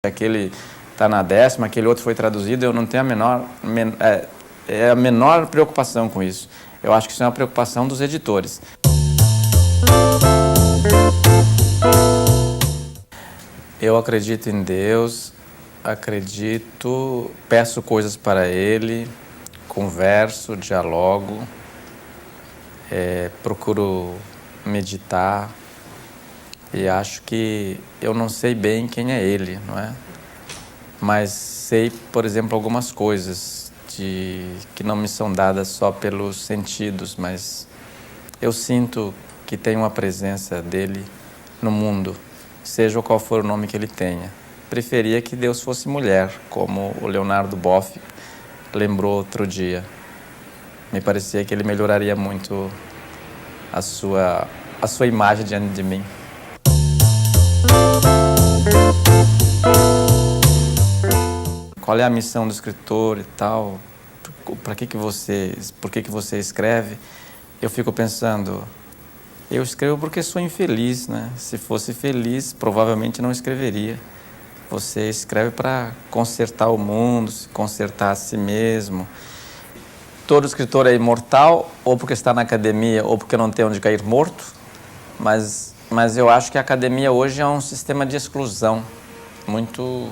Aquele está na 10ª, aquele outro foi traduzido, eu não tenho a menor preocupação com isso. Eu acho que isso é uma preocupação dos editores. Eu acredito em Deus, peço coisas para Ele, converso, dialogo, procuro meditar e acho que eu não sei bem quem é Ele, não é? Mas sei, por exemplo, algumas coisas que não me são dadas só pelos sentidos, mas eu sinto que tem uma presença dele no mundo, seja qual for o nome que ele tenha. Preferia que Deus fosse mulher, como o Leonardo Boff lembrou outro dia. Me parecia que ele melhoraria muito a sua imagem diante de mim. Qual é a missão do escritor e tal? Por que você escreve? Eu fico pensando, eu escrevo porque sou infeliz, né? Se fosse feliz, provavelmente não escreveria. Você escreve para consertar o mundo, consertar a si mesmo. Todo escritor é imortal, ou porque está na academia, ou porque não tem onde cair morto. Mas eu acho que a academia hoje é um sistema de exclusão muito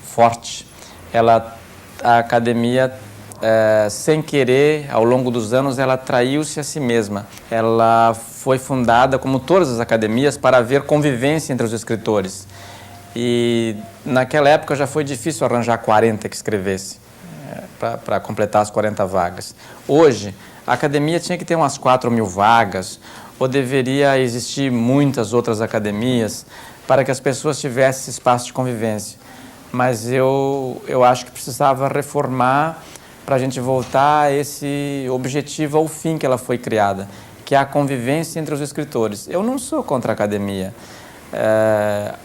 forte. A academia, sem querer, ao longo dos anos, ela traiu-se a si mesma. Ela foi fundada, como todas as academias, para haver convivência entre os escritores. E naquela época já foi difícil arranjar 40 que escrevesse, para completar as 40 vagas. Hoje, a academia tinha que ter umas 4.000 vagas, ou deveria existir muitas outras academias para que as pessoas tivessem espaço de convivência. Mas eu acho que precisava reformar para a gente voltar a esse objetivo, ao fim que ela foi criada, que é a convivência entre os escritores. Eu não sou contra a academia.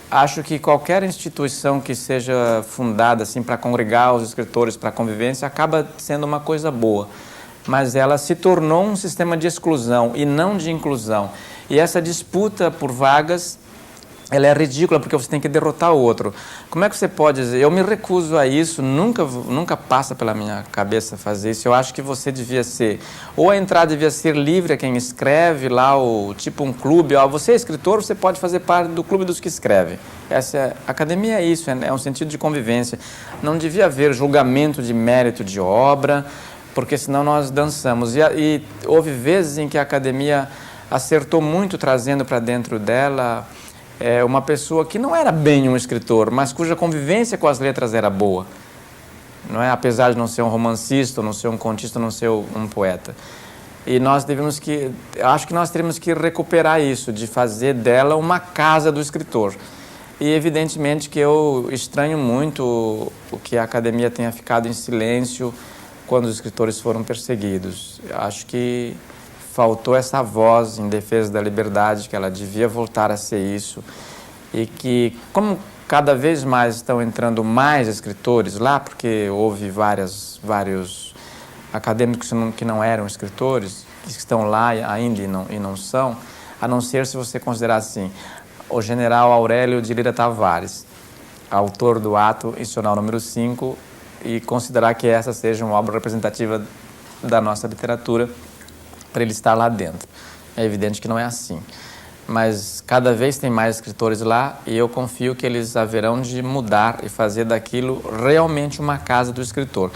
Acho que qualquer instituição que seja fundada assim, para congregar os escritores para a convivência acaba sendo uma coisa boa. Mas ela se tornou um sistema de exclusão e não de inclusão. E essa disputa por vagas, ela é ridícula, porque você tem que derrotar o outro. Como é que você pode dizer? Eu me recuso a isso, nunca passa pela minha cabeça fazer isso. Eu acho que você devia ser, ou a entrada devia ser livre a quem escreve lá, tipo um clube. Você é escritor, você pode fazer parte do clube dos que escrevem. A academia é isso, é um sentido de convivência. Não devia haver julgamento de mérito de obra, porque senão nós dançamos. E houve vezes em que a academia acertou muito trazendo para dentro dela uma pessoa que não era bem um escritor, mas cuja convivência com as letras era boa, não é? Apesar de não ser um romancista, não ser um contista, não ser um poeta. E acho que nós teríamos que recuperar isso, de fazer dela uma casa do escritor. E evidentemente que eu estranho muito o que a academia tenha ficado em silêncio quando os escritores foram perseguidos. Acho que faltou essa voz em defesa da liberdade, que ela devia voltar a ser isso. E que, como cada vez mais estão entrando mais escritores lá, porque houve vários acadêmicos que não eram escritores, que estão lá ainda e não são, a não ser se você considerar assim, o general Aurélio de Lira Tavares, autor do Ato Institucional número 5, e considerar que essa seja uma obra representativa da nossa literatura, para ele estar lá dentro. É evidente que não é assim. Mas cada vez tem mais escritores lá e eu confio que eles haverão de mudar e fazer daquilo realmente uma casa do escritor.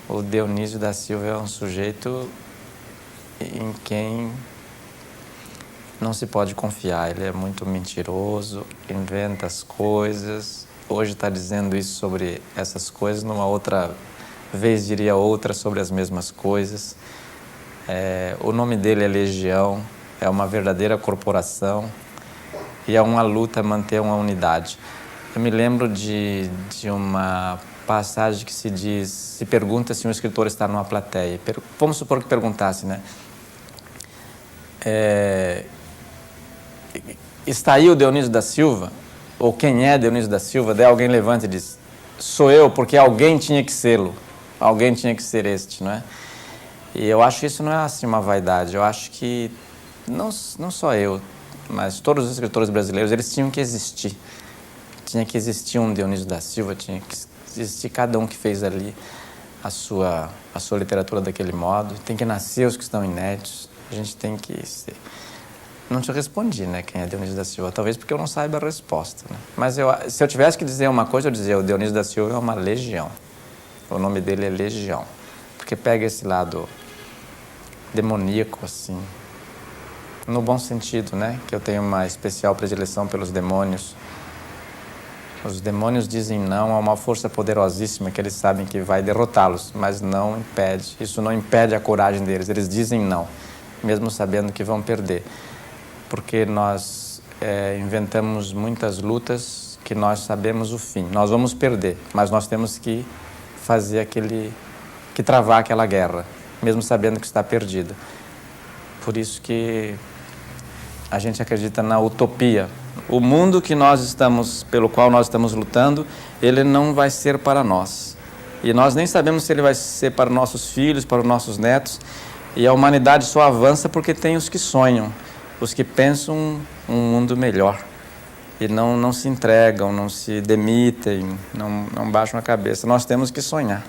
O Dionísio da Silva é um sujeito em quem não se pode confiar. Ele é muito mentiroso, inventa as coisas. Hoje está dizendo isso sobre essas coisas, numa outra vez diria outra sobre as mesmas coisas. O nome dele é Legião, é uma verdadeira corporação e é uma luta manter uma unidade. Eu me lembro de uma passagem que se pergunta se um escritor está numa plateia. Vamos supor que perguntasse, né? Está aí o Dionísio da Silva? Ou quem é Dionísio da Silva? Daí alguém levanta e diz, sou eu, porque alguém tinha que sê-lo. Alguém tinha que ser este, não é? E eu acho que isso não é assim uma vaidade. Eu acho que não só eu, mas todos os escritores brasileiros, eles tinham que existir. Tinha que existir um Dionísio da Silva, tinha que existir cada um que fez ali a sua literatura daquele modo. Tem que nascer os que estão inéditos. A gente tem que ser... Não te respondi, né, quem é Dionísio da Silva, talvez porque eu não saiba a resposta, né? Mas se eu tivesse que dizer uma coisa, eu dizia, o Dionísio da Silva é uma legião. O nome dele é Legião, porque pega esse lado demoníaco, assim, no bom sentido, né, que eu tenho uma especial predileção pelos demônios. Os demônios dizem não a uma força poderosíssima que eles sabem que vai derrotá-los, mas não impede, isso não impede a coragem deles, eles dizem não, mesmo sabendo que vão perder. Porque nós inventamos muitas lutas que nós sabemos o fim. Nós vamos perder, mas nós temos que travar aquela guerra, mesmo sabendo que está perdida. Por isso que a gente acredita na utopia. O mundo pelo qual nós estamos lutando, ele não vai ser para nós. E nós nem sabemos se ele vai ser para nossos filhos, para os nossos netos. E a humanidade só avança porque tem os que sonham, os que pensam um mundo melhor e não se entregam, não se demitem, não baixam a cabeça. Nós temos que sonhar.